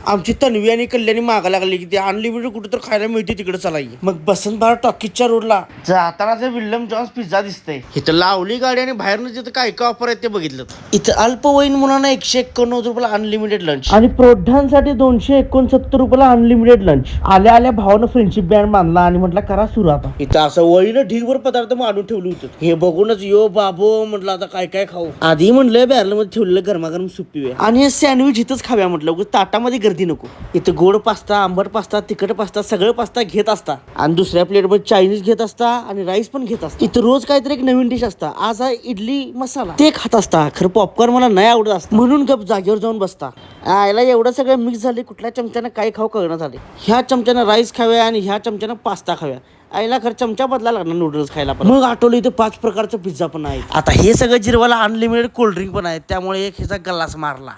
आमची तन्वी आणि कल्याणी मागा लागली की ते अनलिमिटेड कुठं तर खायला मिळते तिकडे चालायची. मग बसंत बार टॉकीजच्या रोडला जाताना ते विल्यम जॉन्स पिझ्झा दिसतंय. इथं लावली गाडी आणि बाहेरनं तिथं काय काय ऑफर आहेत ते बघितलं. इथं अल्पवयीन मुलांना 189 रुपयाला अनलिमिटेड लंच आणि प्रौढांसाठी 269 रुपयाला अनलिमिटेड लंच. आल्या आल्या भावानं फ्रेंडशिप बँड बांधला आणि म्हटलं करा सुरू आता. इथं असं वळीनं ढीगभर पदार्थ मांडून ठेवलं होतं. हे बघूनच यो बाबो म्हटलं आता काय काय खाऊ. आधी म्हणलं बॅरल मध्ये ठेवलेलं गरमागरम सूप पिऊया आणि हे सँडविच इथंच खाव्या म्हटलं ताटामध्ये गर्दी नको. इथं गोड पास्ता, आंबट पास्ता, तिखट पास्ता सगळं पास्ता घेत असता आणि दुसऱ्या प्लेटमध्ये चायनीज घेत असता आणि राईस पण घेत असता. इथं रोज काहीतरी एक नवीन डिश असता. आज आहे इडली मसाला, ते खात असता. खरं पॉपकॉर्न मला नाही आवडत असतं म्हणून गप जागेवर जाऊन बसता. याला एवढं सगळं मिक्स झाले कुठल्या चमच्यानं काय खाऊ कळणार झाले. ह्या चमच्यानं राईस खाव्या आणि ह्या चमच्यानं पास्ता खाव्या. आईला खरं चमचा बदला लागणार नूडल्स खायला. पण मग आठवलं इथे 5 प्रकारचं पिझ्झा पण आहे. आता हे सगळं जिरवाला अनलिमिटेड कोल्ड्रिंक पण आहे त्यामुळे एक ह्याचा गल्लास मारला.